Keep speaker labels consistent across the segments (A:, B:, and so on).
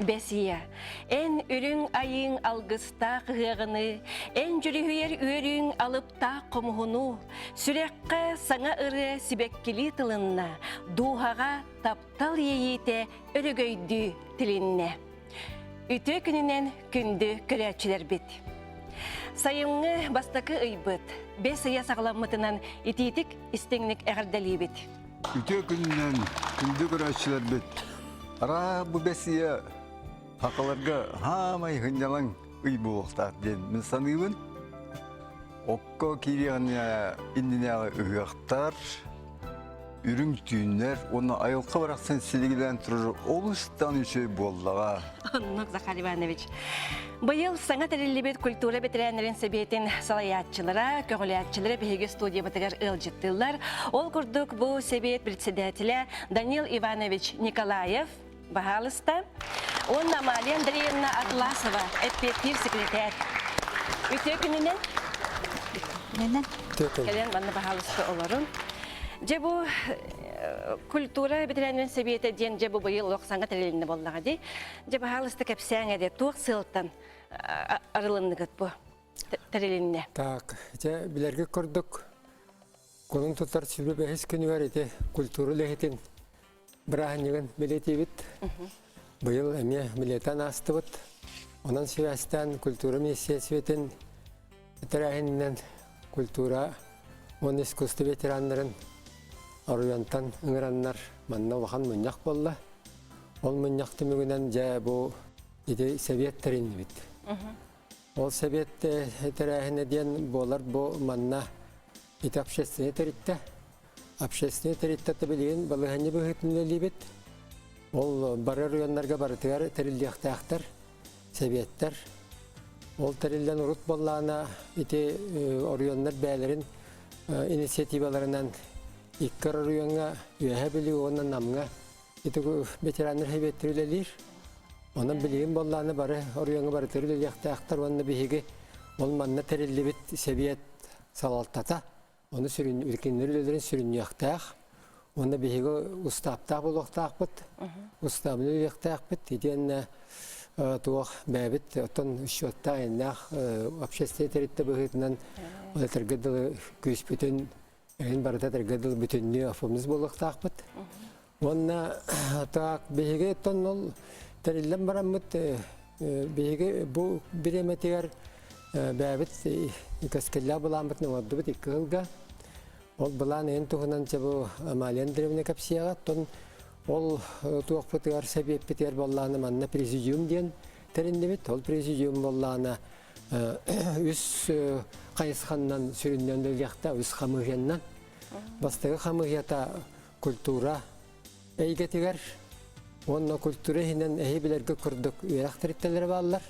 A: Бесия. En ürün ayın algısta kığını, en jürühüyer ürün alıpta komuhunu, sürekli sana ırı sibekkili tılınna, duhaga taptal yeyite örügöydü tilinne. Ütü gününen kündü köreçiler bit. Sayımını bastakı ıybıt, Besiya sağlamıtınan ititik istenlik eğerdeli bit.
B: Ütü gününden kündü köreçiler bit. Ara bu besiye hakalarga hamay hınyalan ıy boğuktar den. Men sanıybın, okko kiriyanya indinyağı ıhıqtar, ürün tüyünler, onu ayılqa bıraksan siligiden turur, oluştan üçü bollağa.
A: Onluk Zakhar Ivanoviç. Bayıl sanat erillibet kultura bitirenlerin sebetin salayatçılara, köğülayatçılara bihege studiya batıgar ılcıttırlar. Ol kurduk bu sebet председателя Данил Иванович Николаев, Bahalısta. Onun Amalia Andreevna Atlasova, effektif sekreter. Ütü gününden? Gelen bana Bahalısta olurun. Bu kultura bitirenlerin sebeti diyen bu bayıl oluk sanat erilinde bollağı di. Bahalısta kapsayan ede tuğ sıltan arılındıgıt bu terilinde.
C: Так, билерге көрдік. Конун тұтар сүрбе бәхес күні бар еді. Культуры лехетін бірағынығын білеті бит. Бұйыл әме білетан асты бұд. Онан сөйәстен культура министерстве бетін тәрәхінінен культура он искусство ветеранларын аруянтан ыңыраннар манна вахан мұняқ болла. Ол мұняқты мүгінен жа бұл еді советтарин бит. Ол совет тәрәхіне ден болар бұл манна еді общественный тәрітті. Общественный тәрітті білген балығаны бұғытынлы бит. Ол бары районларға барытығар тәрілдіяқтақтар, советтар. Ол тәрілден ұрут боллағына еді районлар бәлерін инициативаларынан иккар районға үйәе білі онын намға еді ветеранлар хейбеттірілелер. Onun bilgin bollağını bari oraya bari türlü yaktağıqtar onu bihigi olmanına terilli bit seviyet salaltata onu sürün ülkenlerin sürün yaktağ onu bihigi ustaptağ buluqtağ bit ustablı yaktağ bit diyen tuğ bebit oton şotta enaq общественный terette bihitinden o tergedil küs bütün en barda tergedil bütünlüğü afımız buluqtağ bit onu tağ bihigi ton ol Terillem baramut bihege bu biremetiler bebet kaskella bulamut ne vardı bit ikılga ol bulan en tuğunan çabu Amalia Andreevna kapsiyaga ton ol tuğuk pıtıgar sebep biter bollağına manna prezidium diyen terinde bit ol prezidium bollağına üs kayıskandan süründen dölyakta üs hamıhyandan bastığı hamıhyata kultura eygetiger Onun kültüründen ehibilerge kurduk üyerekteritteleri bağlar.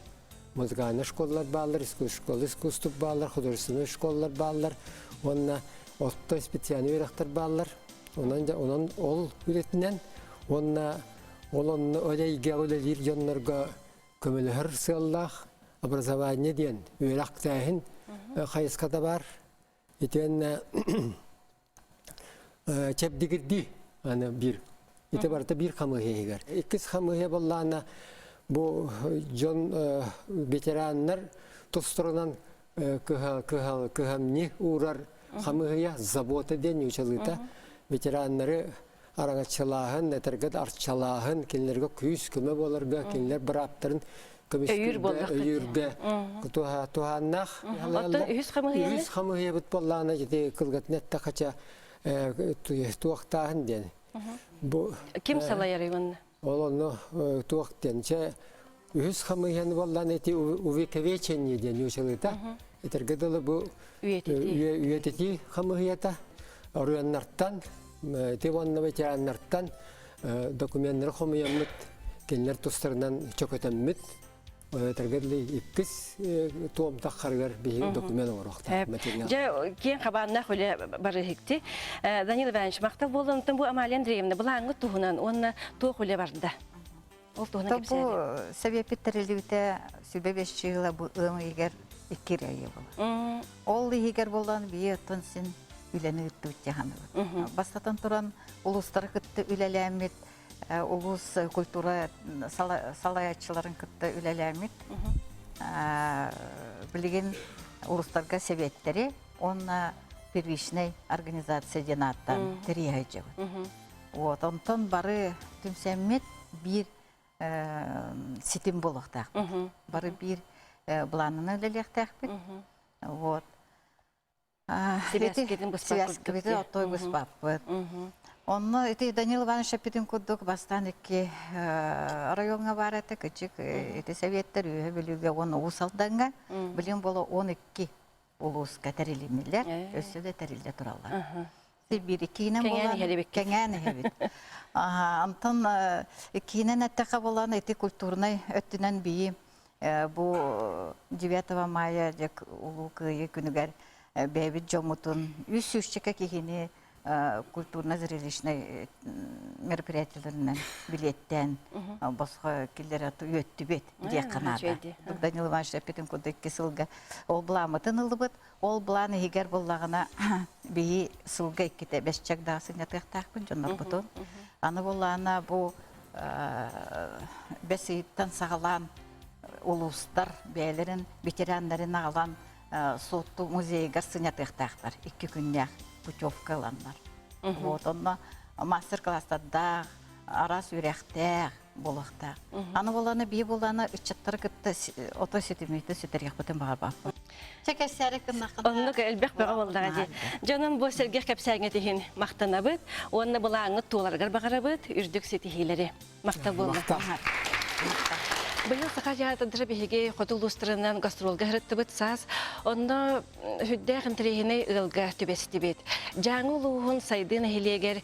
C: Muzgana şkollar bağlar, iskustu bağlar, hudurusunu şkollar bağlar. Onun otta spesiyani üyerekter bağlar. Onun ol üretinden onun öyle ilgiler yanlarga kömülhür sığallah образование diyen üyerekterin kayıskada var. Eten çepdigirdi bir İte barda bir hamıya eger. İkiz hamıya bollağına bu jon veteranlar tosturunan kıhamni uğrar hamıya zabot eden uçalıta veteranları arağaçılağın, eterged artçalağın, kendilerine küs küme bolarga, kendiler bıraptırın öyürge tuhannak. Yüz hamıya bit bollağına jede kılgat nette kaça tuğaktağın den.
A: Kim salayar onu?
C: Onu tuğaktençe yüz hamıyan bollan eti uvekeveçen diyen yoşalıta. Etergedalı bu üyeteti hamıyata arıyanlardan, tevanna veteranlardan dokumenleri hamıyanlık kendiler tostarından çok ötemmet. Tergedli ikiz tuğum takhargar bir dokumen olarak materyal.
A: Kiyen kabanna öyle barıhıktı. Danil Ivanoviç maktab bolanıtın bu Amalia Andreevna bulağını tuğunan onunla tuğ öyle vardı. Ol tuğuna kimse.
D: Bu sebep terilibite sübe 5 yıla bu ığımı eger ikkir ayı bola. Ol eger bolan bir tonsin üleni ıttı bitçahanı. Bastatan turan ulusları kıttı ülelemmit улус культура салаятчыларын кытта үлеләмит. Билген улустарга советтери, онна первичный организация денаттан тирияжы. Вот, онтон бары түмсәммет бир ситим болуқтақ. Бары бир бланын өлелектақ бит. Вот. Связкебеті оттой бұспап бұд. Онны эти Данил Иванович Апитин куддук бастан эки районга бар эти кычык эти советтер үйе билүүгө оны усалданга билим боло 12 улус катерилимилер өсөдө терилде туралар. Бир кейинен болан кеңен хебит. Антон кейинен аттака болан эти культурный өттүнөн бии бу 9 мая дек улукы күнүгөр бебит жомутун үс-үсчекке кихини культурно-зрелищный мероприятияларынан билеттен босқа келдер аты өтті бет дек қанада. Данил Иванович Апитин кодекке сылға ол бұламытын ылыбыт, ол бұланы егер болағына бейі сылға еккеті бәшчак дағысын ятықтақпын жонар бұтын. Аны болағына бұл бәсейттен сағалан улустар бәйлерін, ветеранларын ағалан сотту музейгер сынятықтақтар 2 күннәк путевкаландар. Вот онна мастер-класстарда арас үрәхтәк булыктак. Аны боланы бий боланы ичаттар кытты ото сетимейте сөтәргә бүтән бар бар. Чәкәсәре кыннакын.
A: Онны әлбәк бара булдыга ди. Җанын бу сәргә кәпсәгә тиһин мактанабыт, онны булаңы туларга багарабыт, үрдүк сетихиләре. Макта булды. Быйыл сахажата драбиге хотулустрынан гастролга хәрәттебет саз, онда хүддәгән трехине ылга төбәстебет. Жаңы лугын сайдын хилегер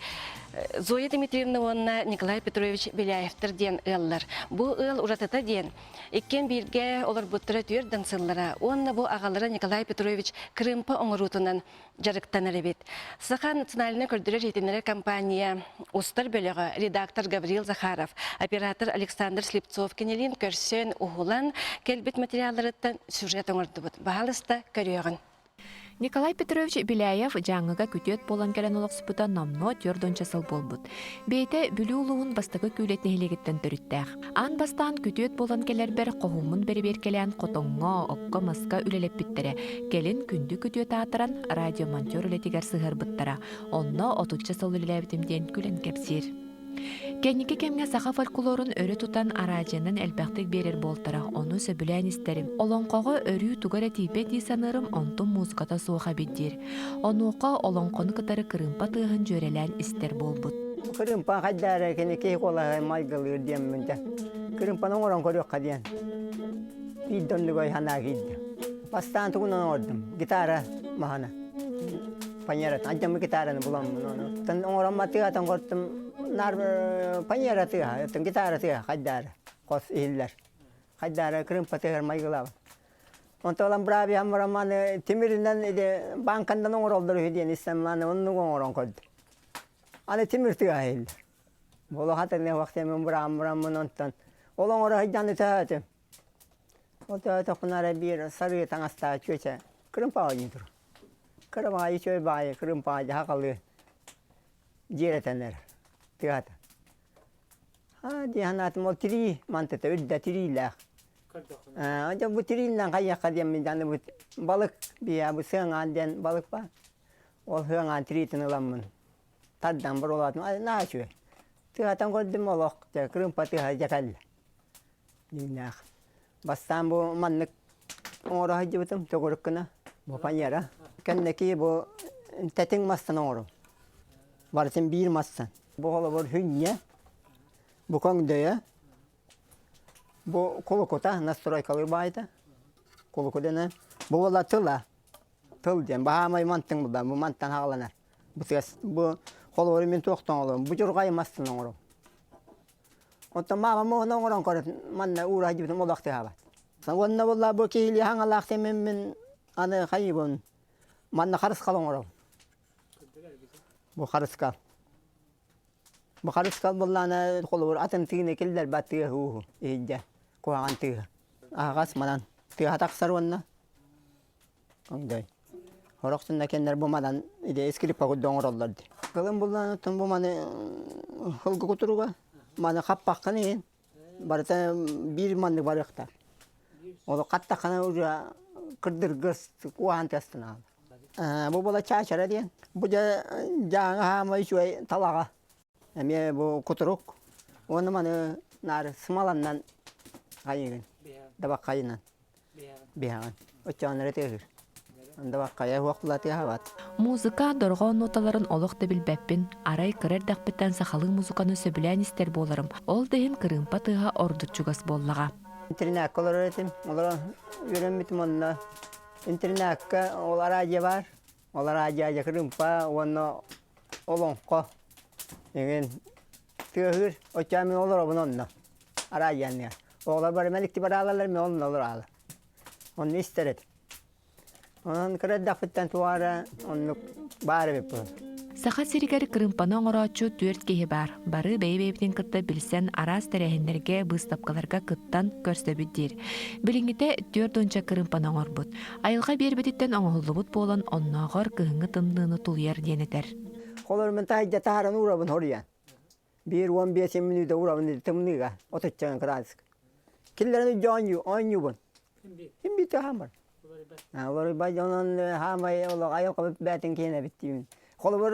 A: Зоя Дмитриевна онна Николай Петрович Беляевтер ден ыллар. Бу ыл уратата ден. Иккен бирге олар буттыра түрдән сыллара. Онна бу агалары Николай Петрович Крымпа оңрутунан жарыктаныр бит. Саха национальный көрдүрер жетенлер компания устар бөлөгө редактор Гаврил Захаров, оператор Александр Слепцов кенелин көрсөн угулан келбит материалларыттан сюжет оңордубут. Баалыста көрөгөн.
E: Николай Петрович Беляев жаңыга күтөт болан келен олықсыпыта намно тёрдонча сыл болбут. Бейте бүлі улуын бастығы күйлетіне хелегеттен түріттәқ. Ан бастан күтөт болан келер бер қоғумын бері келен қотоңға, оққа маска үлелеп біттере. Келін күнді күтөт атыран радиомонтер үлетігер сығыр бұттара. Онна 30 сыл үлелебітімден күлін кепсир. Кенники кемге саха фольклорун өрі тутан аражанын әлбәқтік берер болтара, оны сөбілән істерім. Олонқоғы өрі тугара типе дейсанырым, онтун музыката суға беддер. Онуқа олонқоны кытары Крымпа тыгын жөрелән істер болбут.
F: Крымпа қаддары кенеке қолағы майгылыр дем мүнді. Крымпаның оран көрек қаден. Биддонды көй хана кейді. Бастан тұғынан ордым. Гитара махана. Панерат. Аджамы гитараны бұламын. Тан оран матыгатан көрттім. Нар панера тыга, гитара тыга, қаддары. Қос елдер. Қаддары Крымпа тыгар майгылабын. Онтолан браби амраманы темиринен банкандан оңыролдыр хүден істемманы онның оңырон көрді. Аны темир тыга елдер. Болу қатырне вақтемен бұрамын онтан. Ол оңыры хүдданы тәтім. Ол тәті құнары бір сары таңаста чөче. Крымпа ойын тұр. Крымпа ечөй байы, Крымпа хақалы жеретенер. Тыгата. Диханатым ол тири мантыта, үрді тириләқ. Бұл тирилнен қайяққа демін жаны балық бия, бұл сыңан ден балық ба. Ол сыңан тиритін ұламын. Таддан бір олатым, на шөй. Тыгатан көрдім олық, Крымпа тыға жакәлі. Динақ. Бастан бұл маннық оңыры хajı бұтым, төкіріккіна. Бұл панера. Кәннекі бұл тәтің мастан оңырым. Барысын бір мастан. Bu olur hünye, bu kongdaya, bu kolokota настройкалар bayda, kolokotana, bu ola tıla, tıl diyen, bahamay mantın bu da, bu mantan hağlanar. Bu kolori min toqtan olur, bu jurgay mastan olur. Ondan mama moğna oran korat, manna uğra jibitim olaqtı habat. Onna valla bu kihili hangalaq temen min anı xayibun, manna xarıs kalın olur. Bu xarıs kal. Bu xarıs kal bullana kolor atın tığını kelder battığı hu ejja koğan tığı. Ağas madan tığı taqsar onna. Onday. Horaqsında kenler bu madan ide eskilip pagod doңorollardı. Kılın bullana tun bu mani hılgı kuturuga. Bana kapakkan in. Barata bir mandık barıkta. Onu kattakana uca kırdırgız kuhan testin aldı. Bu bula çaçara diyen. Bu da cağı hama şuay talağa. Emi bu kuturuk. Onu bana nar smalandan kayın. Dabak kayınan. Bihan. O çanları tehir. Dabak kaya vaklatı havat.
E: Музыка доргон ноталарын олох да билбеппин, арай кырар дақпыттан сахалың музыканы сөбілән истер боларым. Ол дейін кырымпа тыға ордучугас боллаға.
F: İnternet kolor öğretim. Onlara öğrenmedim onunla. İnternetka olar ağacı var. Olar ağacı kırımpa. Onu olonko. Yani tığır. O çamin olur onunla. Aracı yani. Oğlar bari melikti bari ağlarlar mı onunla olur ağlar. Onu isterim. Onun kırık dakikten tuara onu bari yapıyor.
E: Саха сиригер кырымпаны оңорочу түөрт кеһи бар. Бары бейбейтин кытта билсен арас тәрәһеннәргә быстапкаларга кыттан көрсөбүт дир. Билиңите түөрт онча кырымпаны оңорбут. Айылга бербетиттен оңоллубут болан онногор кыһыңы тымныны тулыяр диенетер.
F: Kolormen tahijja taharan uğrabın horiyan. 1-15 minüde uğrabın tımnıga. Otuçacağın kırasık. Killerini canyu, anyubun. Kim bitti hamar. Var bacanan hamay ola ayol kapıp betin kene bitti. Kolor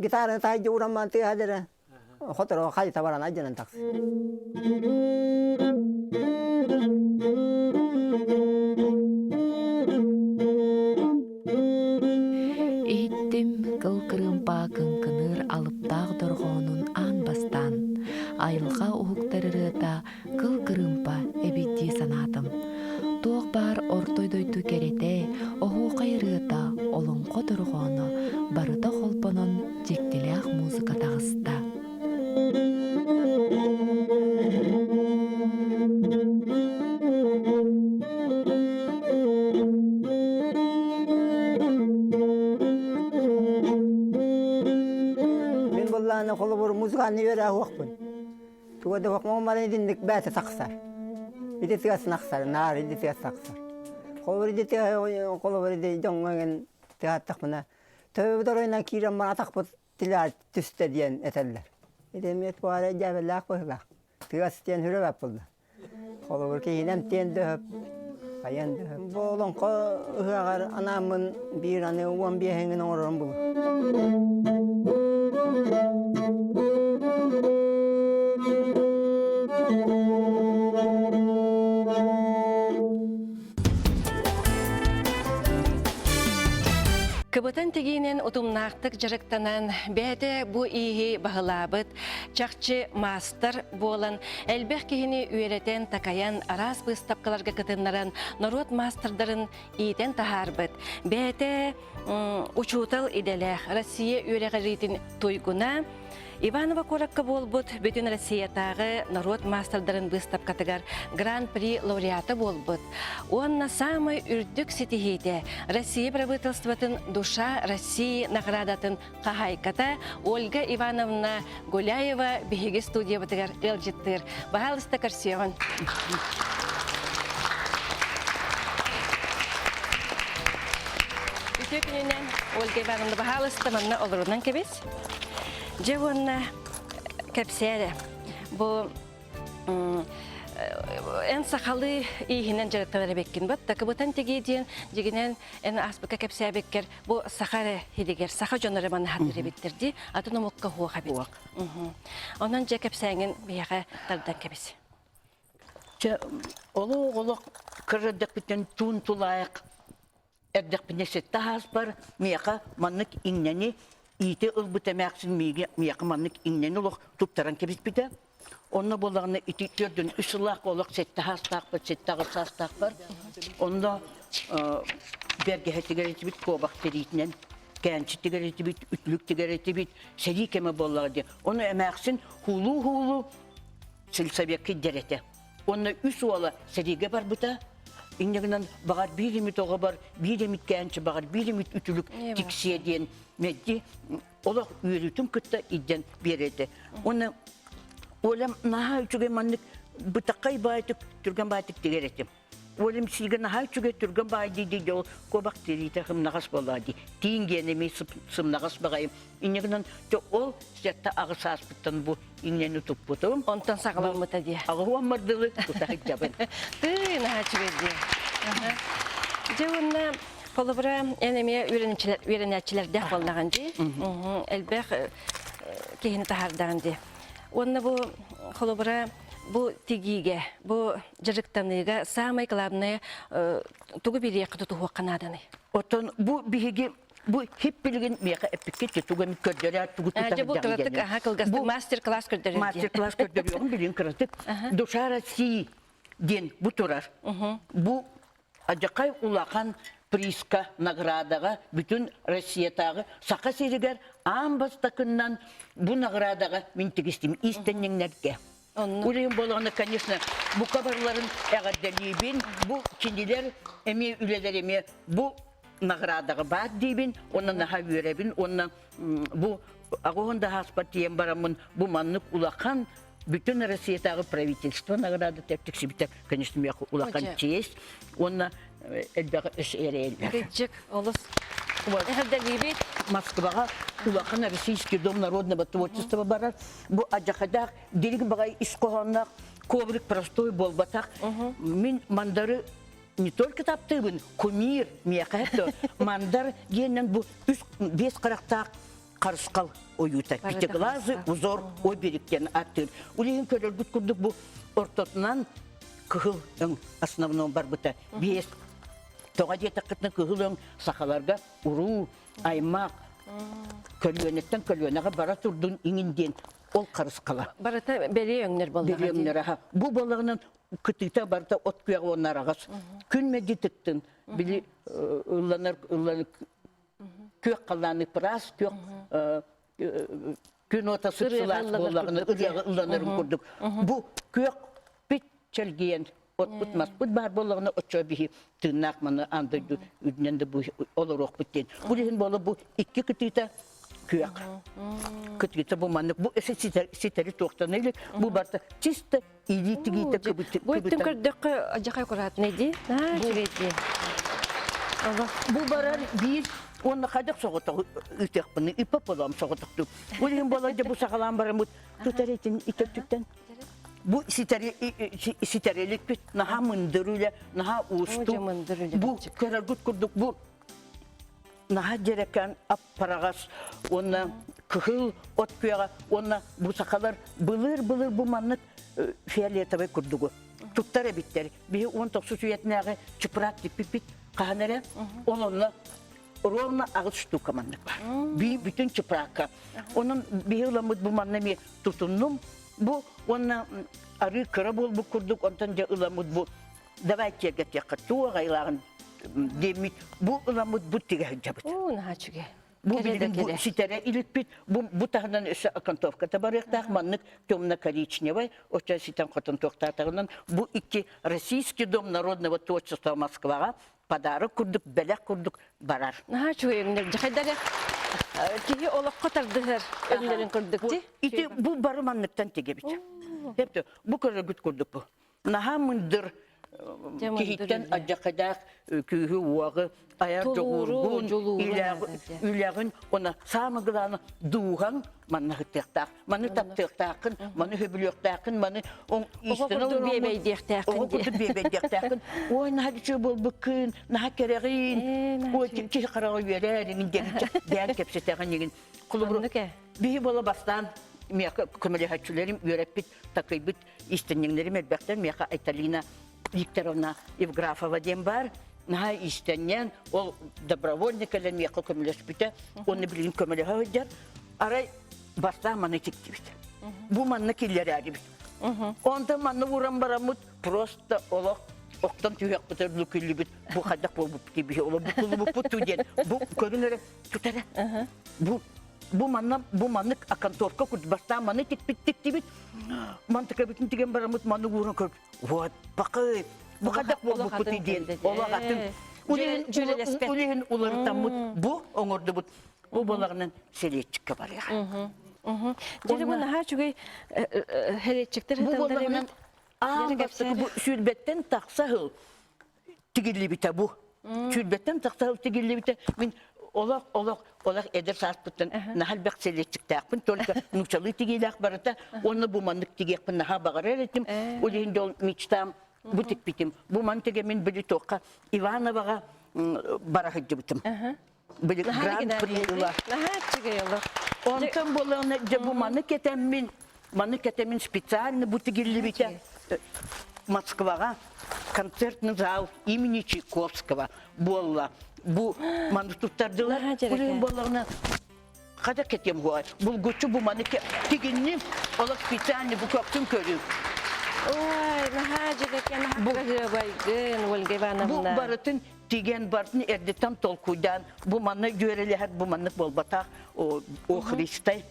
F: gitarını tahijja uğraman tı hadere. Hotoro hay tabaran ajanan taks.
E: Иттим кыл кырымпа кынкыныр алыптаг доргонун ан бастан. Айылга ухуктарырыта кыл кырымпа эбитти санатым. Туох бар ортойдойду керете, оху кайрыта олоңко доргону барыта холпонон жектелях музыка тагыста.
F: Ben bollana kolor muzgani vera hoqpun. Tuwada hoqma mara dindik bata taqsar. İdi tigas naqsar, nar idi tigas taqsar. Kolor idi kolor idi jongan tigat taqmana. Tövbe doroyna kiram mana taqput tilar tüste diyen eteller. İdi met bara jabelaq qoyla. Tigas tiyen hüre yapıldı. Kolor ki hinem tiyen döp. Kayan döp. Bolon ko hıgar anamın bir anı 11 hengin oran bu.
A: Кыбытын тегинен утумнақтық жарықтанан бәді бұ иhi бағылабыт, чақчы мастер болан, әлбәқ кейіні үйретен такаян арас бұстапқаларға кытынларан народ мастердарын иетен тахарбыт. Бәді учутал иделәқ Россия үйреғаритін тойгуна Иванова Коракка болбут бүтін Россиятағы народ мастердарын быстап катыгар гран-при лауреаты болбут. Онна самый үрдік сетихейте Россия правительствотын душа России наградатын қахайката Ольга Ивановна Гуляева бігігі студия бітігар елжеттір. Бағалысты көрсеуін. Үті күнінен Ольга Ивановна бағалысты манна олырынан кебес. Жевонна кәпсәді. Бұл ән сақалы иихінен жарықталары беккен бұд. Такы бұтан тегеден жегінен ән аспыка кәпсә беккер. Бұл сақары хедегер, сақа жонары маны хаттыры беттерді. Атын ұмыққа хуаға бет. Онан жа кәпсәңін бияға тардан кәбесі.
G: Олу кырдық бітен туын тулайық. Әрдік бінесет тағыз бар. Мияқа маннық иңнені ите ылбыта мәқсін мияқа маннық иңнені олық тұптаран кебіс біті. Онна болағына ити түрден үсілақ олық сетті хастақ бар, сетті ағырсастақ бар. Онна бәрге әтігер әті біт қобақ теритінен, кәнші тігер әті біт, үтлік тігер әті біт, сәри кәмі болаға де. Оны әмәқсін хулу сілсабек кеддер әті. Онна үс ола сәриге бар бұта. Иннегінен бағар бір емет оға бар, бір емет кәнші бағар, бір емет үтілік тіксия дейін. Мәдді олақ үйретім күтті идден береді. Оны олам наға үтіге маннық бұтаққай байтық, түрген байтық дегер етім. Олим сиген хай чуге түрген бай дейді ол кобактерите хымнагас болады. Тиңген эми сымнагас багайым. Инегнен ол сетта агысас буттан бу иннени туппутум.
A: Онтан сағаламыта де.
G: Агы мардылы кутак жабын.
A: Ты нахачу беди. Жауынна қолыбыра әнеме үйренәтчілер дәқ болнаған де. Әлбәқ кейіні тахардаған де. Онна бұл қолыбыра бұл тегиге, бұл жырықтаныға самай қылабыны тұғы бірі қыты тұғы қанаданы.
G: Отон бу биһиги бу хип билген мега эпикке тугами көрдөрө тугу
A: Әже бұл тұраттық қылғасты мастер-класс көрдірін де.
G: Мастер-класс көрдөрөм билин кыратык. Душара си ден бу турар. Бу ажакай улахан прииска наградага бүтүн Россиятагы сака серигер амбастакыннан бу наградага мен тигистим истеннеңнерге. Улейін болғаны, конечно, бұл қабарларын әғаддәлейбін, бұл кенелер әме үлелер әме бұл нағырадағы бад дейбін, оны наға өребін, оны бұл ағуғында хаспатиен барамын, бұл маннық улақан бүтін Россиятағы правительство нағырады тәптіксі бітіп, конечно, мен улақан честь, оны әлбәғі үш әрі әлбәғі.
A: Речек, олыс. Әғаддәлейбін.
G: Москваға улахан Российский дом народного творчества барар. Бу аджахадах делигин багай исқоғаннақ коврик простой болбатақ. Мен мандары не только таптыбын, кумир мияқайты. Мандар геннен бу 5 қарақтақ қарысқал ойута. Пятиглазы узор ой беріктен аттыр. Улеген көрер бұт күрдік бу ортотынан күхіл основном бар бұта. 5 тоға дета қытны күхілің сақаларға уру, аймақ, көлуенеттен көлуенаға бара тұрдың иңінден ол қарыс қала.
A: Барата бәле өңнер болды.
G: Бәле өңнер, аға. Бұл балығынан күтікті барда от күйеғі онар ағас. Күн мәдетіктін, білі көк қаланы пырас, күн отасы сұлас болағыны ұланырын көрдік. Бұл көк бит чәлген. От бұтмас, бұт бар болағына отча бігі тыңнақ маны андырды үдіненді бұл олар оқ бүттен. Бұл ең болы бұл 2 күтігі көк. Күтігі бұл маңық, бұл әсі сетәрі тоқтан әлік, бұл барда чисті илетігі көбіті.
A: Бұл түн көрдіқі ажақай құратын еді?
G: Бұл барар бір, оны қадық соғытық үтек бұны, үпіп болам соғытықты. Бұл ең болы бұл сағалан барамыз, тұтар етін үтектіктен. Bu siterelik bit, naha mındırıyla, naha ustu. Bu körergut kurduk, bu naha gereken apparağız, ona kıhıl, ot köyağa, ona bu sakalar bılır bu manlık fiyaliyatavay kurdugu. Tuttar bitleri. Bir 19 üyetnəği çıpırat dipip kahanere, onunla ровно ağız штука manlık var. Bütün çıpıraka. Onun bir yılamız bu manlığı tutunnum. Bu ona arı kıra bol bu kurduk ondan da ılamut bu davayçıya getiyakattuğa gaylağın demit bu ılamut bu tigah cabıt.
A: Naçuge.
G: Bu bilin bu sitere ilik bit bu tahından öse akantovka tabarıqtaq manlık темно коричневый oça sitan qotan toqtatığından bu iki Российский дом народного творчества Москваға подарок курдук белек курдук барар.
A: Naçuge öngler jahaydarı Kihi olakka tardılar önlerin kurduk di?
G: İti bu barımanlıktan tege bit. Hepti bu kadar güt kurduk bu. Naha mındır kihitten acakadak kühü uağı ayar çoğurgun üleğin ona samıgılanı duğan manı hıttıqtaq, manı taptıqtaqın, manı höbülüqtaqın, manı on istini
A: oğurdur bebeydiqtaqın.
G: Oy naha düşü bol bükün, naha kereğin, oy kihi qarağı vererin, değer kepsetaqın yegin. Bihi bola bastan, miyaka kömeli haçülerim öğretbit, takıybit, istenyenlerim elbekten, miyaka Aytalina Викторовна Евграфова дем бар, наха истенен, ол добровольникалар мияка көмелеспите, оны билин көмелеге өйдер, арай баста маны тектибит. Бу манны киллер арибит. Онда манны уран барамыт, просто олақ оқтан түйек бітер бүкілібіт, бу қадақ бол бұп кебе, олы бұқылы бұп туден, бу көрінері тұтары. Бу манны акантовка күрді, баста маны тектибит, мантыка бүтін теген барамыт, манны уран көрді. Вот, бақы, bu kadar bol bu putiden, ola katın. Ulehin ularıtamut, bu oңordu bu. Bu balağının seliyetçikka var ya.
A: Jadi bunu her çünkü seliyetçikler
G: bu balağının ağabeyden bu sürbetten taksa hıl. tigilli bite bu. Çülbetten taksal tigilli bite. Min olak eder saatpıttan nahal bak seletçiktakpın. Tolka nukçalı tigilak barata. Onu bu manlık tigekpın naha bağır eretim. Ulihin dol miçtam. Bu tik bitim. Bu mantıge min bili toka. Ivanova'a barahıcı bitim. Bili Grand Prix'la.
A: Наха чигейлы.
G: Ondan bolağına bu manık etemin специально bu tigilli bite. Москваға концертный зал имени Чайковского болла. Bu manıtuttardыlar. Buraya bolağına kada ketem var. Bu göçü bu manık tiginni olak специально bu köktün körü.
A: Ой, наха чигекен наха байгын, Ольга
G: Bu
A: Ивановна.
G: baratın tigen bartın erdetan tolkuydan bu manı göreleher bu manık bolbatak o Hristay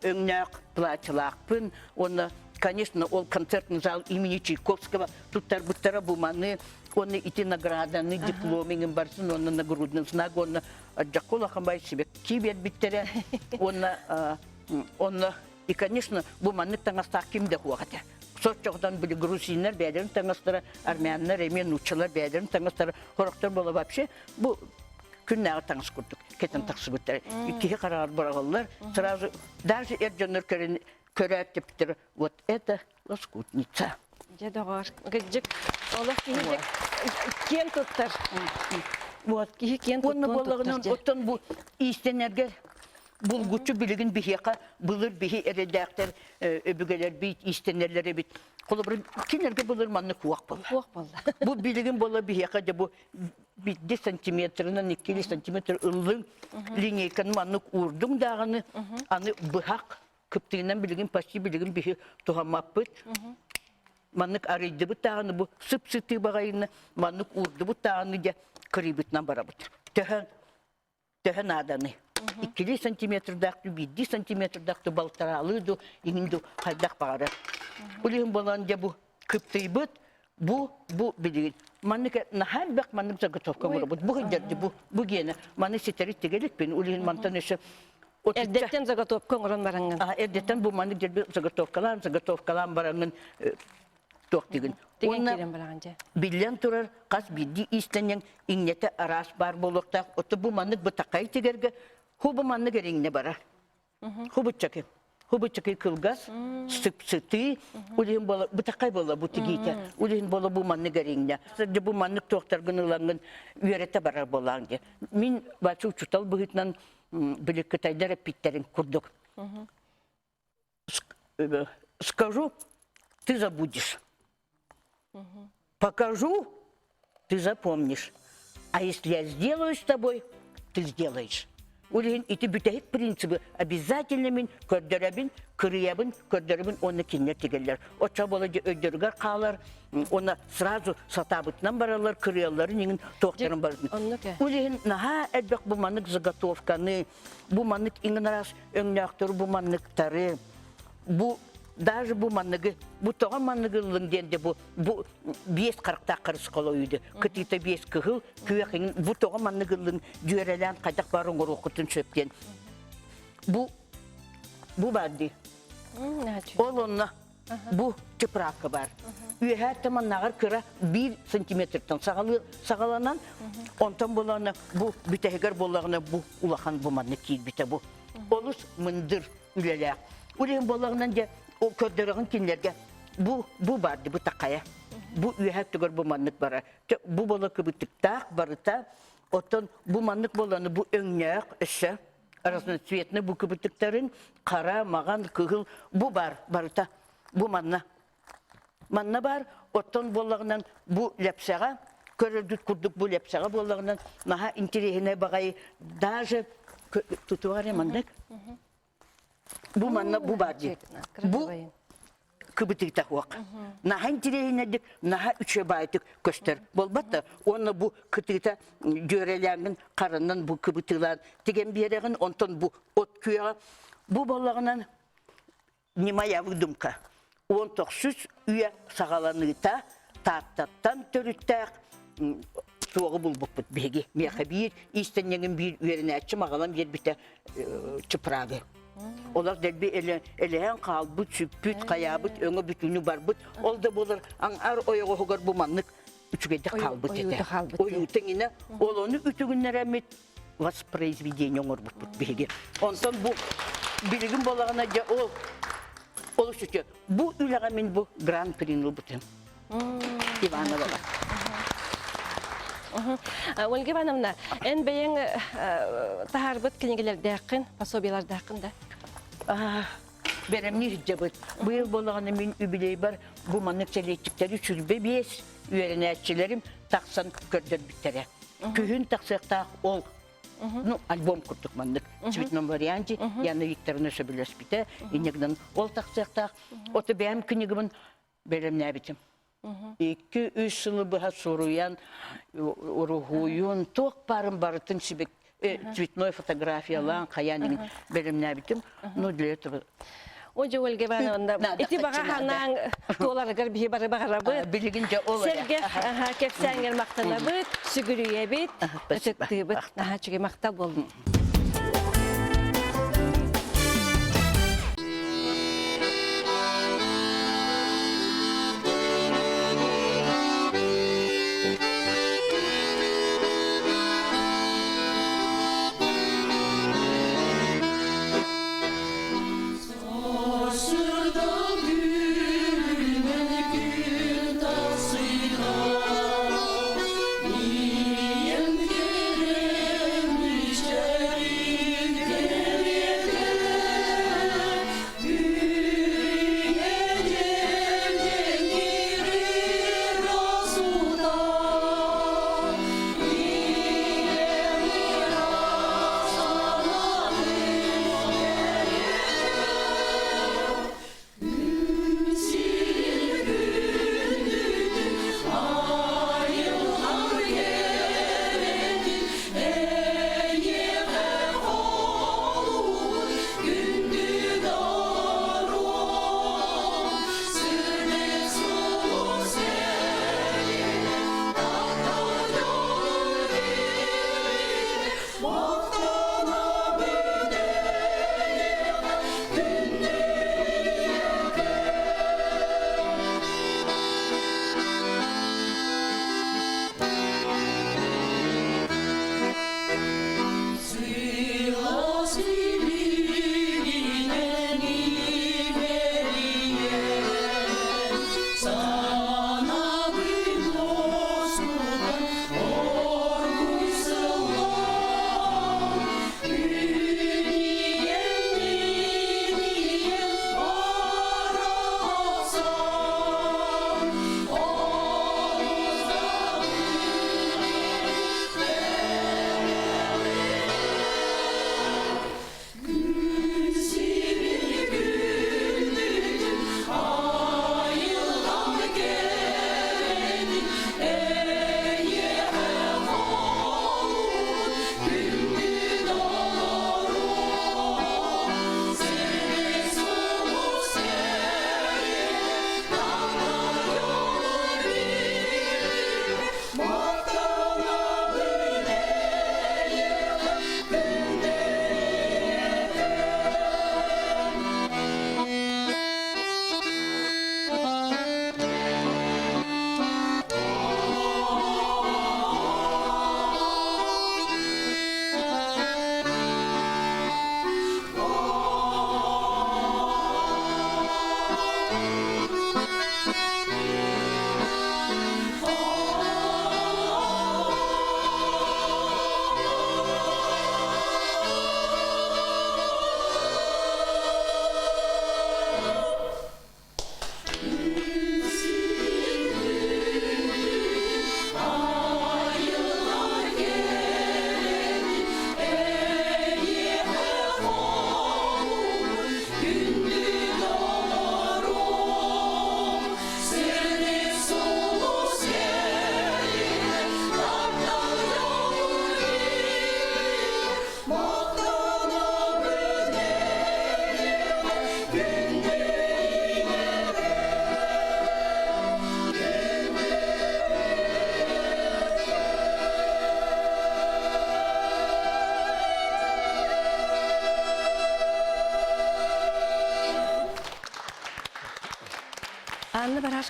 G: öngnak plaçılakpın onu конечно, ол концертный зал имени Чайковского. Тут тарбуттара буманы, он идти награданы, дипломingen барсын, он нагрудный знак, он джакула хамбай себе кибет биттере, он и, конечно, буманы таңастақ кимде хуағате. Сотчоғдан были грузинер, бәдерін таңастары, армянлар, емен учылар, бәдерін таңастары, хорақтар бола вообще, бұл күннәғы таңыз күрдік, кетін тақсы күттері. Иккеге қарағар барағалар, сразу, даже әржаныр көрәт тептер, вот это лоскутница.
A: Жадағар, гыджик, олақ кейдек кен тұттар. Вот, кейі кен
G: Оны
A: тұттар.
G: болағынан оттан бұл истенерге бұл күтчі білігін бігеқа, бұлыр бігі әредәқтер, өбігелер бейт, истенерлері бейт. Қолы бір кенерге бұлыр манны қуақ бол.
A: Қуақ болды.
G: Бұл білігін бола бігеқа де бұл 1 сантиметрынан 2 сантиметр ұлың линейканы манны ұрдың дағыны, аны бұхақ Кыптыгынан билигин, почти билигин бихи тухамаппыт. Маннык арыйды бұт тағыны бұ, сып-сыты бағайыны, маннык урды бұт тағыны де кырыбытынан барабыт. Төхін аданы. 2 сантиметрдақты, 1 сантиметрдақты балтара алыды, еңінді қайдақ бағары. Улығын болан де бұ кыптый бұт, бұ билигин. Маннык нахал бақ маннык заготовка барабыт. Бұ ғындерді бұ гені. Манны сетері тегелік бен, улығын мантан өші
A: Эрдеттен заготовка оңырын бараңын.
G: Эрдеттен бұл маны жербі заготовкалан бараңын тоқтығын.
A: Деген керен бараңын же.
G: Билен тұрар, қас бидді истенен иңнеті арас бар болуқтақ. Оты бұл маны бұтақай тегерге, хубы маны кереңіне бара. Хубытчаки кылгас, сып-сыты, бұтақай бола бұтығейті. Улейін бола бұл маны кереңіне. Бұл маны тоқтарғын ұлаңын үйереті барар болаңды. Мен бачу чутал бұғытнан Были кытайдары питтерин курдук. Скажу, ты забудешь. Покажу, ты запомнишь. А если я сделаю с тобой, ты сделаешь. Улин и ты битаик принципы обязательно мин көрдөрөбүн, көрдөрөбүн оны кинне тигелер. Оча болады өйдөргөр калар, оны сразу сатабытынан баралар, кырыяларын еңін тоқтарын барын. Улин наха элбек бу манык заготовканы, бу манык иңин арас өңнөктөр бу маныктары, бу даже bu manıgı, bu toğa manıgılın dende bu 5-40'ta karısı koluydu. Kıtıyta 5 kıhıl, küveğinin bu toğa manıgılın cürelen kadak barın okutun çöpten. Bu vardı. Onunla bu çıprakı var. Her zaman nağır kıra 1 santimetreden sağalanan, ondan bolağına bu büteheger bolağına bu ulakan bu manık değil bite bu. Olus mındır üleler. Uleğin bolağından da o kördörüğün kinlerge bu vardı, bu takaya. Bu üyehep tügür bu manlık bara. Bu bola kıbıtıktak barıta, otan bu manlık bolanı bu önlük, ışı, arasında süvetine bu kıbıtıkların kara, mağan, kıhıl, bu barıta, bu manna. Manna var, otan bolağından bu lepsağa, körüldük kurduk bu lepsağa bolağından, naha intirihine bağayı, daje, tutuvar ya manlık. Bu manna bu vardı. Bu kıbıtıkta huak. Naha intireynedik, naha üçe baytık göster. Bolbatta, onu bu kıtıkta görelengin karından bu kıbıtıklar. Tegen bir yereğin ondan bu ot küyağı. Bu bolağından nimaya vıdımka. On toksuz üye sağalanıta, tattattan törüttak. Soğuk bulbuk bit begi. Meyaka bir istenyenin bir üyerine açım ağalan bir bite çıprağı. Olar delbi eleğen kalbıt, süpüt, kayabıt, öngü bütünü barbıt. Ol da bulur, ar oyağı hogar bu manlık Üçügede kalbıt
A: oyudu
G: ete.
A: kalbıt.
G: Oyutun yine olonu ütügünlere mit воспроизведение oңor bilgi. Ondan bu bilgin bolağına oluşuyor. Bu üleğimin bu Grand Prix'ni bütün. Ivanova.
A: Ольга Ивановна, en beyin taharbıt kinigelerdäkin, pasobiyalardäkin da.
G: Beremni hicabıt. Bu yıl bolağına min übiley var. Bu manık selektikleri çürbe biyes. Üyerenetçilerim taksan gördür bitere. Kühün taksakta ol. Ну, альбом курдук мандык. Цветном варианте. Яны Викторовна Шабелес бите. Инегден ол таксакта. Оты бәм книгамын беремне битим. 2-3 сылы быха соруян, урухуюн, ток парым барытын сибек цветной фотографиялан, каянигин беремне битим. Ну, для этого...
A: Oca Ольга Ивановна, ити baga hanan tolargar bihi bari bagarabıt.
G: Bilgince olur ya.
A: Serge kepsengel maqtanabıt, sügürüyebit, ötüttübüt. Çünkü maqta boldu.
H: Yeah.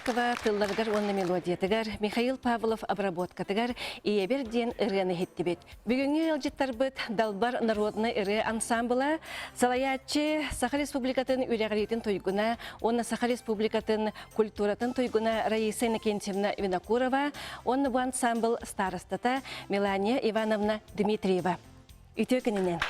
A: Маркова тылларгар онна мелодиятыгар, Михаил Павлов обработкатыгар иебер ден ырыны хеттибет. Бүгүнгү ылжыттарбыт Далбар народный ыры ансамбла Салаячы Саха Республикатын үрәгәритин тойгуна, онна Саха Республикатын культуратын тойгуна Раиса Иннокентьевна Винокурова, онна бу ансамбл старостата Мелания Ивановна Дмитриева. Үтөкүнүнен.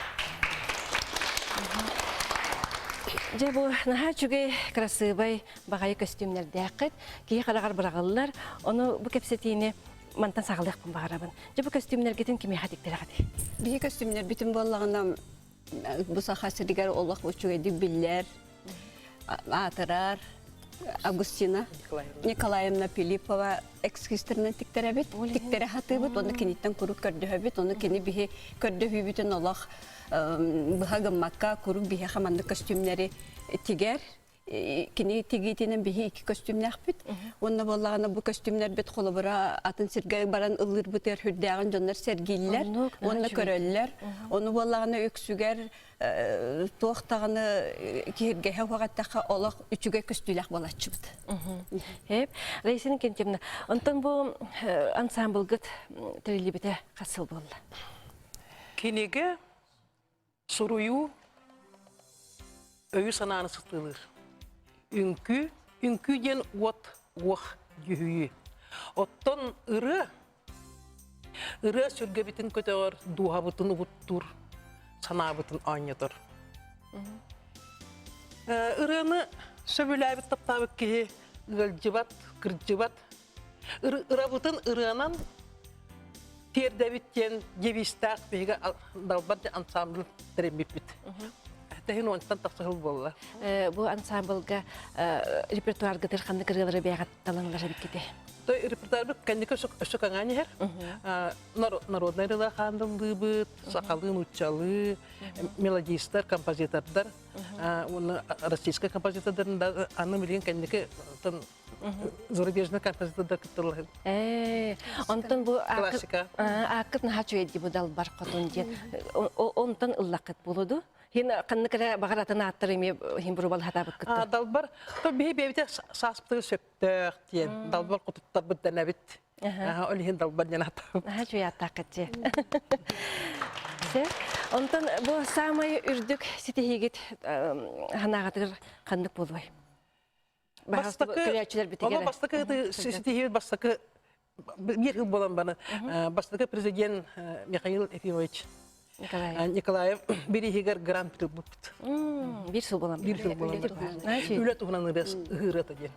A: Жабу наха чугай красивый багай костюмнерде акыт, кие карагар барагаллар, оны бу кепсетине мантан сагалык багарабын. Жабу костюмнергетин кими хатиктер.
H: Би костюмнер бүтүн боллагына бу сахасыдыгар олак учугай дибиллер, атырар, Августина Николаевна Пилипова экскистернен тиктеребит, тиктере хатыбыт, оны киниттен курук көрдөбүт, оны кини бихи көрдөбүтүн олак бахагаммакка курук бихи хаманды костюмнери тигер, кини тигитинен бихи iki костюмнер бит. Онна боллагына бу костюмнер бит холобура атын сиргай баран ылыр бутер хүрдәгән жоннар сергиллер, онна көрөлләр. Оны боллагына өксүгәр тоқтағаны кирге хавагаттаха олақ үчүгө көстүләк болачыбыт.
A: Хеп, Раиса Иннокентьевна, онтон бу ансамблгыт трилибите касыл болду.
I: Кинеге сурую өйү сананы сытылыр. Үнкү ден от уах жүхүйі. Оттон ыры сүргебитин көтөгөр дуабытын угуттур. Санабытын анятыр. Ырыны сөбүләбит таптабык ки гылжыбат, кыржыбат. Ырабытын ырынан тердебиттен жебистак беге далбат ансамбл трембипит. Тәһин онтан тахсыл болла.
A: Бу ансамблга репертуар гытыр ханны кыргылары бягат таланлар бит кете.
I: Той репертуар кандика шукаңани хер. Народный рыла хандылды бит, сакалы, нучалы, мелодистар, композитордар, оны российский композитордар аны билген кандика зарубежный композитордар кыттылар.
A: Онтон бу
I: классика.
A: Акыт нахачу эди бу Далбар котун ден. Онтон ыллакыт болуду. Хин канныкара багаратын аттырыме хин бурбал хатабыт кытты.
I: Далбар то бебете саспты сөптөк ден. Далбар кутуттар бит. Ол хин Далбар ден атап.
A: Нахачу ятакытчы. Онтон бу самай үрдүк ситехигит ханагатыр кандык болбой.
I: Бастакы ситехигит бастакы бир жыл болан баны. Бастакы президент Михаил Ефимович Николаев бирихигер гран-при бупт.
A: Бир жыл болан.
I: Үле тугунан ырыта ден.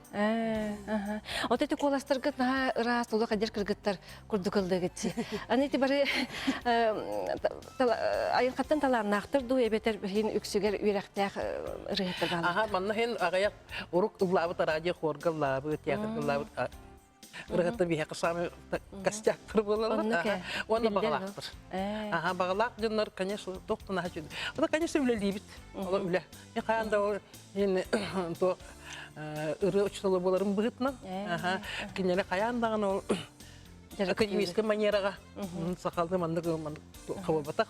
A: Вот эти коластыргыт наха раз тулы кадер кыргыттар курдукылды гитси. Аны бары айынкаттан таларнактыр ду эбетер хин үксүгер үйрәктәк рыгыттырган.
I: Манна хин агаяк урук ыллабыт радио хоргаллабыт, театргаллабыт. Рыгытты бихе кысамы костяктыр болалар. Оны багалактыр. Багалак жоннор, конечно, токтуна хачу. Ода, конечно, үле либит. Ола үле. Мен каянда ол то ыры учталы боларын быгытна. Кинеле каяндаган ол академическая манерага сакалды мандык кабылбатак.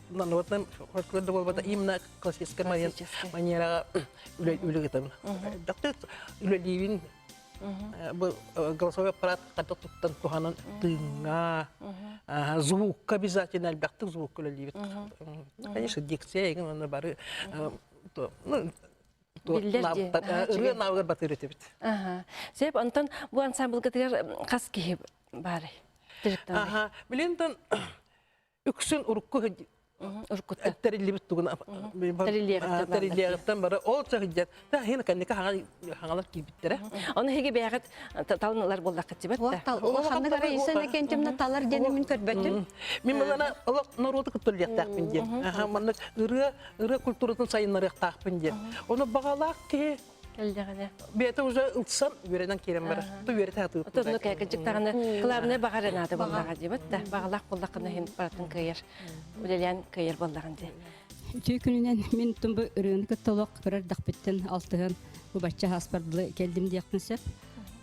I: Народный фольклорда болбата именно классическая манерага үле гитабын. Дакты үле либин голосовой аппарат ката туттан туханан тыңга, звук обязательно, албяктык звук үлелибит. Конечно, дикция, егін бары ыры навгар батыр өтебит.
A: Себеп, онтон бу ансамблга тегер қас кейіп бары?
I: Біленден үксін ұрыққы Терилибит тугуна. Терилиягыттан бары ол чагыдят. Та хин канника хаңалар кийбиттере.
A: Оны хеге бягат талыналар болдак кытыбат.
H: Улаханны Раиса Иннокентьевна талар денемин көрбөтүн.
I: Мен мына олак народы кыттылыяктакпын де. Манны ыры культуратын сайыннарыяктакпын де. Оны багалак ки бете уже ылтсан үйренен керем бар. Ту үйреті атып.
A: Отону кәкіжік тағаны қыларыны бағарынады болдаға дейбіт. Бағалақ болдақыны хен баратын көйер. Үлелен көйер болдағын де.
J: Түй күнінен мен тұмбы үріні күттолық көрір дақпеттен алтығын бұл бачча хаспардылы келдім дейқтін сәп.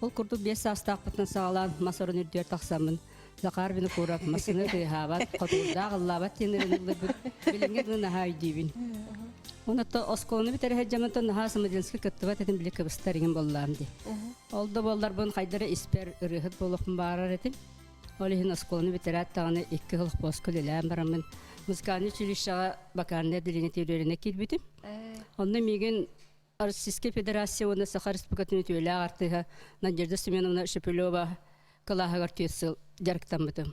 J: Ол күрді 5 астақ бұтын сағалан масырын үрдер тақсамын. Зақар бені көріп, масыны қиғабат, қотылда ғыллабат тенерін ұлы бүт. Біліңе дұна хай дейбін. Онотто осколны битер хаҗамын наха самадинский кыттыва тетин билек кыбыстарыгын боллам ди. Олда боллар бун кайдара испер рыхыт болохун барар этим. Олихин осколны битерат таганы 2 хылык боскол эләм барамын. Музыкальный училищега бакарны дилине теорияне килбитим. Онны миген Российская Федерация оны Сахар Республикатын өтөйлә артыга Надежда Семеновна Шепелева калаһагар төсел жарктан битим.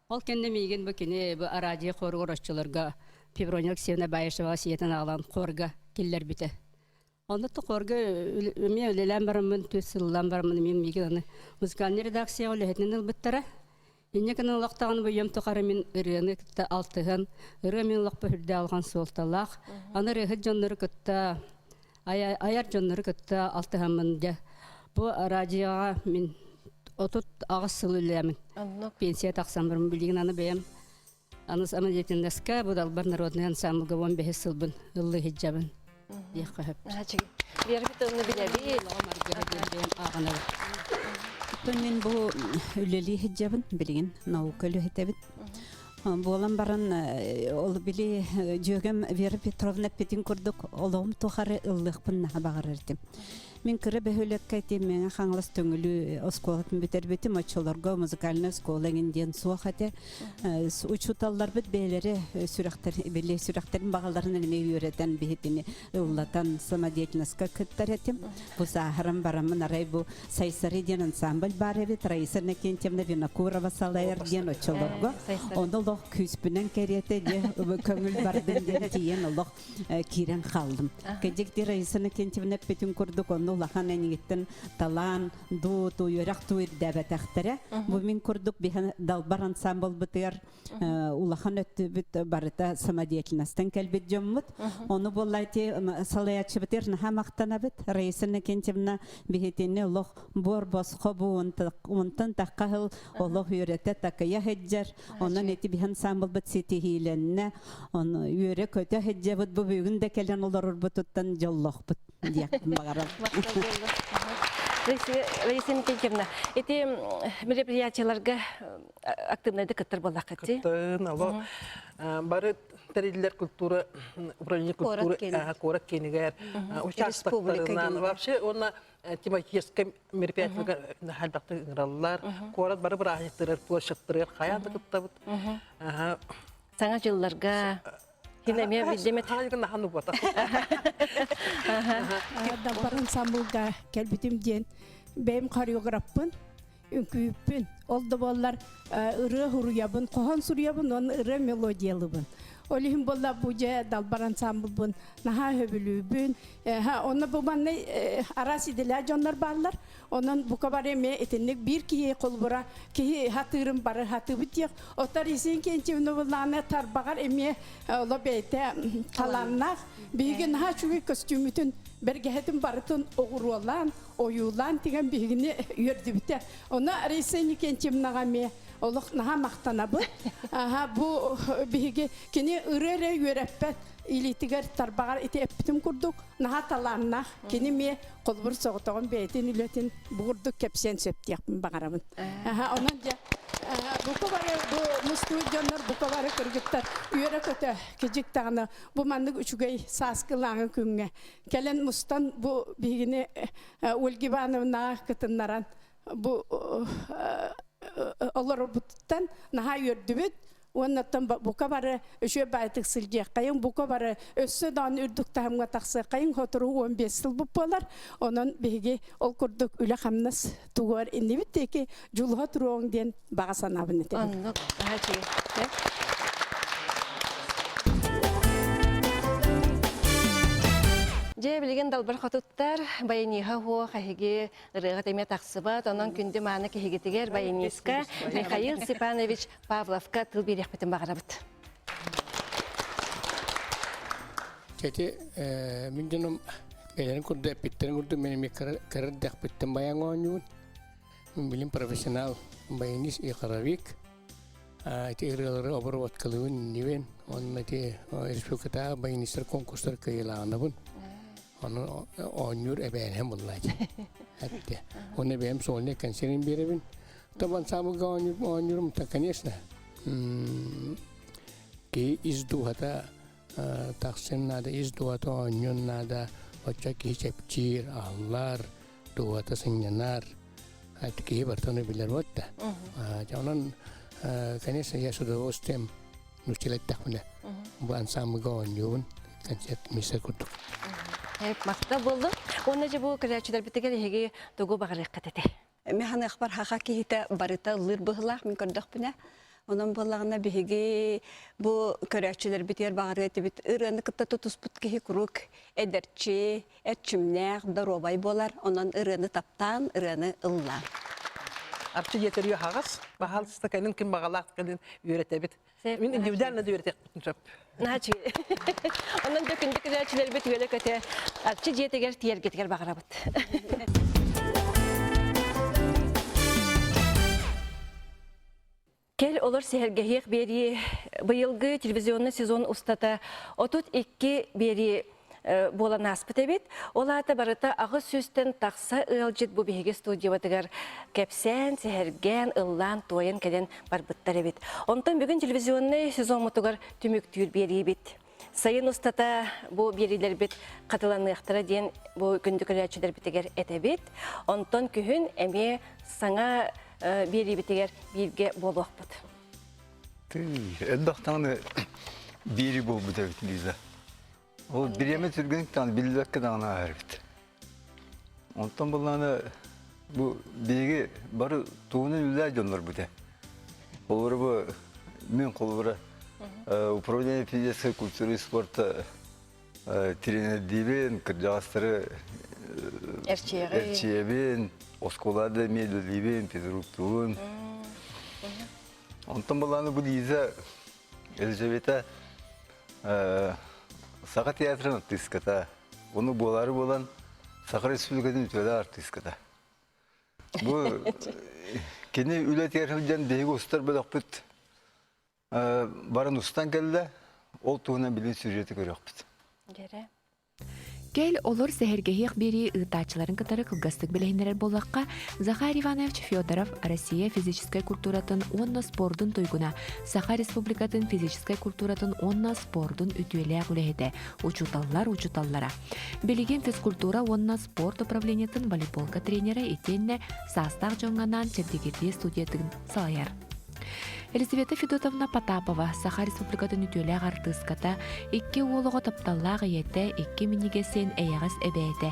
J: Ол кенде миген бу кине бу арадия хоргороччуларга Феврония Алексеевна Баешева сиятан алан корга киллер бите. Онда то корга мен өлеләм барамын төселләм барамын мен миген музыкальный редакция олехнен биттара. Инне кана лактаган бу ям тохары мен өрөне китте алтыган, өрө мен лакпа хүрдә алган солталак. Аны рехет жоннары китте аяр жоннары китте алтыган да. Бу радиога мен отут агысыл үләмен. Пенсия таксам бер билген аны бәям. Аны самадетиндаска бу далбар народный ансамбльга 15 сылбын, ыллы хиджабын. Яхап.
A: Вербитовна билеби.
K: Мен бу үлели хиджабын билген наука лөһетебит. Болан баран ол били жөгем Вера Петровна Петин курдук олом тохары ыллыкпын багырырдым. Мен кире бөһөлөккә тимәңә хаңлас төңүлү осколатын битербети мачоларга музыкальный осколагын ден суахате учуталлар бит бәйләре сүрәхтер беле сүрәхтерин багаларын элме үйрәтән бихетини уллатан самодеятельностька кыттаретим. Бу сахарам барамын арай бу сайсары ден ансамбль бар бит Раиса Накентьевна Винокурова салайыр ден очоларга. Оны лох күспүнән керете де көңүл бардын ден тиен лох кирен калдым. Кедекти Раиса Накентьевна Петин курдук улахан әнигеттен талан, ду, туйрак туйр дәбәтәхтәрә. Бу мин күрдүк биһән далбар ансамбль битер. Улахан өттү бит барыта самодеятельностьтан кәлбит җоммут. Оны боллайти салаячы битер наһа мактана бит. Раиса Накентьевна биһетене лох бор босхо бу онтан таккахыл олох үйрәтә такая хәҗҗәр. Онан эти биһән ансамбль бит сетиһиленне. Оны үйрә көтә хәҗҗә бит бу бүгүн дә кәлән олар бутуттан җоллох бит. Диякын багарам.
A: Раиса Никитьевна, эти мероприятияларга активно декаттар болак кетти.
I: Бары терилер культура, управление культуры, корак кенигер, участвовали. Вообще, он тематическое мероприятие халбакты игралар, корак бары брахиттер, площадьтер, хаят кыттабыт.
A: Саңа жылларга Хинемия билдемет.
I: Ханыкында хану бата.
L: Далбар ансамбльга келбитим ден бем хореографпын, үңкүйппүн. Олды боллар ыры хуруябын, кохон суруябын, он ыры мелодиялыбын. Олихим болла буja далбар ансамбльбын, наха хөбүлүбүн. Оны бу манны арасы деле жондар барлар. Onun bu kadar emeği etinlik bir ki kolbura ki hatırım barı hatı bitiyor. Otar isin kençimde bulanı tarbagar emeği ola beyte kalanlar. Bir gün ha çünkü kostümütün bergehetin barıtın oğurulan, oyulan diyen bir günü yördü biter. Ona isin kençimde emeği oluk naha maktanabı. Bu bir gün kini ırere yörepet. İlitigar tarbagar iti epitim kurduk. Naha talanna kini mi kolbur soğutuğun beytin ületin buğurduk kepsen söptiyakpın bağaramın. Onunca bu kadar bu mustuğunlar bu kadar kırgıtlar üyere kötü küçük tağını bu mandık üçügey saskılağın künge. Kelen mustan bu bilgini ulgibanı kıtınlaran bu olur buttan naha yördübüt. Ondan bu kadar şu baytık silcek kayın bu kadar ösüden ürdük tahımga taksı kayın hoturu 15 yıl bu polar onun bilgi ol kurduk üle hamnas tuğar indi bitti ki julha turuğun den bağısan abone etti.
A: Anladım. Her şey. Je bilgen dalbar xatuttar bayaniha ho xahigi rıgat emet aqsıbat onun күндө many kehigetiger bayaniska Mikhail Stepanovich Pavlovka tıl bir yakbetin bağırabıt.
C: Keti min canım gelen kurdu epitlerin kurdu benim karar dakbetin bayan oynuyor. Min bilim profesyonel bayanis iqaravik. Iti iriları obrovat kalın niven. Onun meti Respublika'da bayanisler konkurslar kayılanı bun. Onun oynuyor hem bunlar. Hatta onu benim solne kanserin birevin. Taban sabıga oynuyorum ta конечно. Ki izdu hata
M: тақсын нада из дуаты оньон нада оча кичепчир аллар дуаты сыңнянар атки бартаны билер вот да. Жонон конечно я с удовольствием нучилеттак мене. Бу ансамбльга оньон концерт мисер курдук.
A: Макта болду. Оны же бу креативдер битегер хеге тогу багырык катете.
H: Мен ахпар хака кихите барыта лыр быглах мен көрдөх бине. Онон боллагына биһиги бу көрәчилер битер багыры бит ыраны кытта тутуспут кихи курук эдерчи этчимнәк даробай болар. Онон ыраны таптан ыраны ылла.
I: Арчы жетер хагас, бахал стаканын ким багалак кылын үйрәтә бит. Мин индивидуально үйрәтәк бүтүнчөп.
A: Начи. Онон да күндүк креативдер бит өлө көтө. Арчы жетегер тиер кетер багырабыт. Кел олар сehергehек бери быйылгы телевизионный сезон устата отут 2 бери болан аспыт эбит. Олата барыта ағы сөстен тақса ылжит бу беге студиябатыгар кепсен, сehерген, ыллан, тойын кеден барбыттар эбит. Онтан бүгін телевизионный сезон мутугар түмүктүр бери бит. Сайын устата бу берилер бит катыланыктара ден бу күндүк креативдер битегер этебит. Онтан күһүн эме саңа бери битегер бирге болуакпыт.
B: Эддактаны бери болбу дебит Лиза. Ол биреме түргенек таны билбекке дана арбит. Онтан буланы бу беги бары туунун үлләр жонлор буте. Олар бу мен колбура управление физической культуры и спорта тренер дибен, кыржастыры Эрчиебен, Осколада медалибен, Петруктуын. Онтан буланы бу Лиза Елизавета Сақа театрын артистката. Оны болары болан Сақа республикатын өтелі артистката. Бұл кені үлі театрын бейгі ұстар бөлік бұд. Барын ұстан келді, ол туғынан білін сюжеті көрек бұд.
E: Гел олар сehергehек бери ытачыларын кытары кылгастык билейнерер боллакка Захар Иванович Федоров Россия физической культуратын онна спордун туйгуна Саха Республикатын физической культуратын онна спордун үтүеле гулехете учуталлара. Билеген физкультура онна спорт управлениятын волейболка тренера итенне састак жоңганан чебдегердие студиятын салаяр. Елизавета Федотовна Потапова Саха Республикатын үтүеле артыската 2 уолого тапталлага ете 2 минигесен эягас эбээте.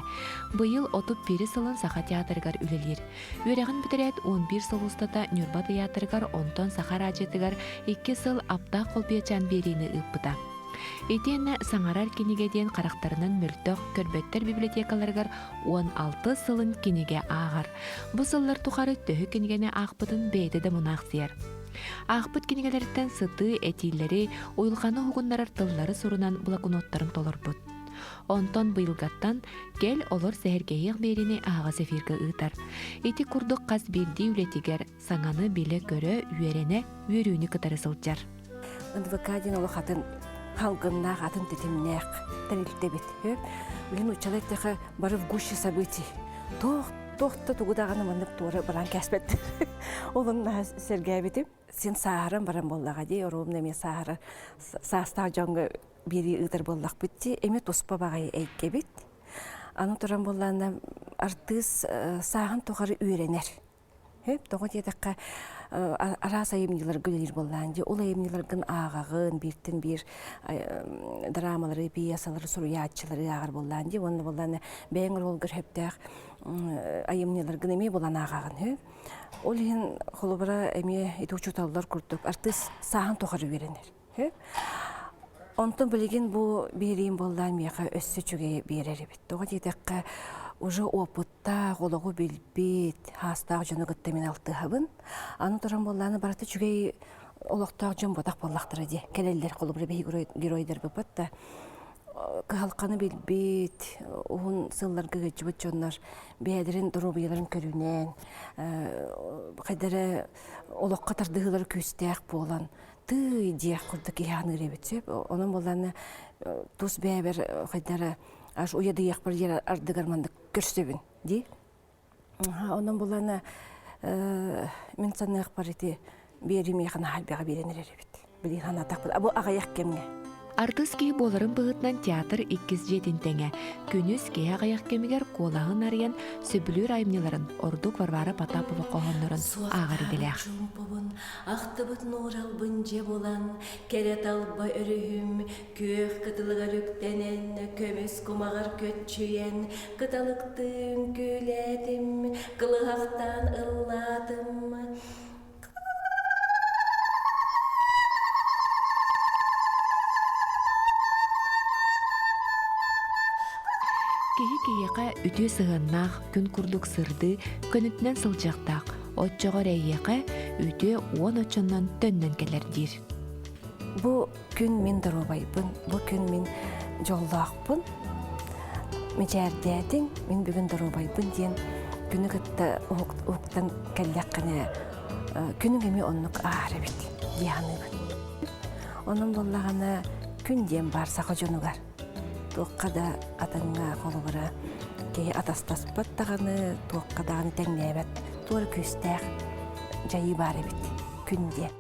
E: Быйыл отуп 1 сылын Саха театрыгар үлелер. Үрегін бүтерет 11 сыл устата Нюрба театрыгар онтон Саха радиотыгар 2 сыл апта колбиячан берини ыппыта. Этенне саңарар кинигеден карактарынан мөлтөк көрбөттер библиотекаларыгар 16 сылын киниге агар. Бу сыллар тухары төхү кинигене акпытын бейді де мунақсияр. Ақпыт кинигелерден сыты, этилleri, уйлғаны хугуннарар тыллары сурунан блокноттарын толорбут. Онтон быйылгаттан кел олар сehергehек берини ага сефирге ыытар. Ити курдук каз бирди үлетигер саңаны биле көрө үйерене үйөрүүнү кытары сылжар.
A: НВК-ден олы хатын халгынна хатын тетимнек тәрилтебет. Билин учалеттеха бары в гуще событий. Тоқта тугудағаны мандып туары баран кәспет. Олымна сергәбетім. Сен сағырын баран боллаға дей, орумна мен сағыры састағы жоңғы бері ұйтыр боллақ бітті. Әме тоспа бағай әйке бет. Аны тұран боллағына артыс сағын тоғары үйренер. Тоғы дедіққа арас айымнелер гүлер боллағын де. Ол айымнелердің ағағын, бірттен бір драмалары, пиясалары, сұруятчылары ағыр боллағын де. Оны боллағына бәңір олғыр хөптәқ айымнелердің әме болан ағағын. Ол ең қолыбыра әме еті ұчуталылар күрттік. Артыс сағын тоғары үйренер. Онтын білеген бұл берейін боллағын меға өссі чүге берер бет. Тоғы дедіққа уже опытта қолығы білбет, хастағы жөні күттемен алты хабын. Аны тұран боллағыны бараты чүгей олықтағы жөн ботақ боллақтыры де. Кәлелер қолыбыра бей геройдер бұпатта. Қалқаны білбет, оғын сылларға ғыджыбыт жонлар, бәдірін дұрубияларын көрінен, қайдары олыққа тардығылар көстәк болан, тый дияқ құрдықияны ребетсеп, оның боланы тұс бәбір қайдары аш уяды яқпар ер ардығарманды көрсебін, де. Оның боланы мен саны яқпар еті берім яқына халбеға беренер ребет. Білген атақ бұл. Бұл аға яқ кемге.
E: Артыс киһи боларын быһытынан театр 207 теңе. Күнүс кея аяк кемигер колағын арыян сөбүлүр айымныларын Ордук Варвара Потапова коһоннорун ағар иделях.
A: Ақтыбыт нуралбын же болан, керет алба өрүхүм, көөх кытылыгар үктенен, көмөс кумагар көтчүйен, кыталыктын күлетим, кылыгактан ылладым.
E: Киһи-киһиэхэ үтүө сыһыннаах күн курдук сырды көнүтүнэн сылдьактаах, отчоҕор эйиэхэ үтүө уон очоннон төннөн келердир.
A: Бу күн мин доробайбын, бу күн мин жоллаақпын. Мечээрдетин, мин бүгүн доробайбын диен күнү кытта уктан келлеккане күнүң эми оннук ары бит, дияныбын. Онун боллагана күн диен бар сака жонугар. Туокка да атаңга колубара кей атастаспат таганы, туокка даганы теңнебет, туор күстәк жайы бары бит, күн диен.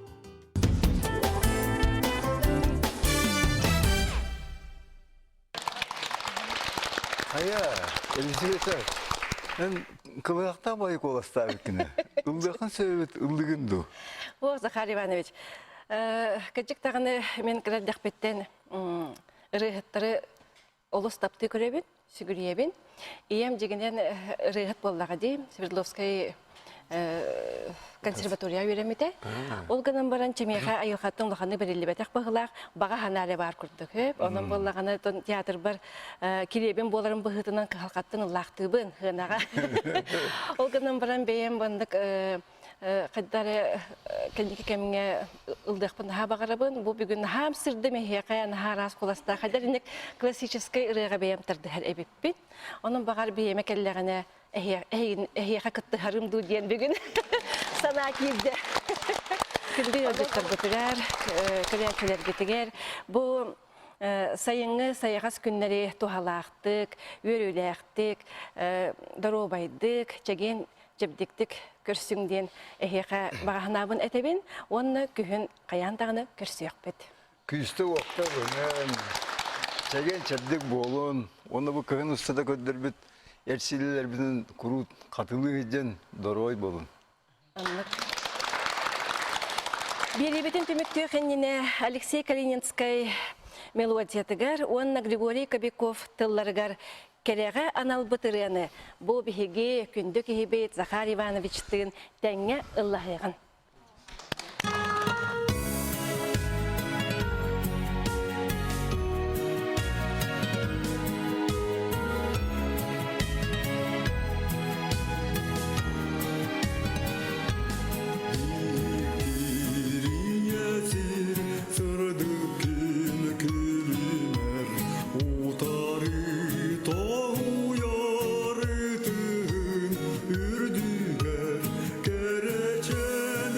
B: Ая, Елизавета, мен кылыакта бай коласта бикине. Улдакын сөйбөт улдыгынду.
A: О, Захар Иванович, кыжык таганы мен кырардакпеттен ырыгыттары олус тапты көрөбүн, сүгүрүебин. Ием жигинен ырыгыт боллага ди, Свердловская консерватория үйрәмите. Ол гынан баран чемеха айохаттың лоханы берилибетек багылак, бага ханале бар курдук. Онун боллаганы театр бар, киребин боларын быгытынан халкаттын лактыбын хынага. Ол гынан баран бейем бандык каддары кендики кемге ылдыкпын ха багарабын. Бу бүгүн хам сырды мехека на раз коласта хадарник классический ырыга бейем тарды хер эбиппин. Онун багар бейеме келлегене эхе кытты харымду диен бүгүн сана кийде. Күндү өдөктөр бүтүрөр, креативлер гетигер. Бу сайынгы сайгас күннери тухалактык, өрүлектик, доробайдык, чеген жебдиктик көрсүңден эхеха баганабын этебин, онны күһүн каяндагыны көрсөкпөт.
B: Күстө уақта өнен, чеген чеддик болун, оны бу кыгын устада көддөрбүт, эрсилелер бизин курут катылы эден дорой болун.
A: Беребетин түмүктүү хеннине Алексей Калининский мелодиятыгар, онна Григорий Кобяков тылларыгар кереге аналбытырыны бу биһиги күндү кихибет Захар Ивановичтын тәңе ыллахыгын.
N: Ürdüger, gerçek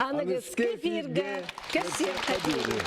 A: Анығыз кефирге, көсер қадері.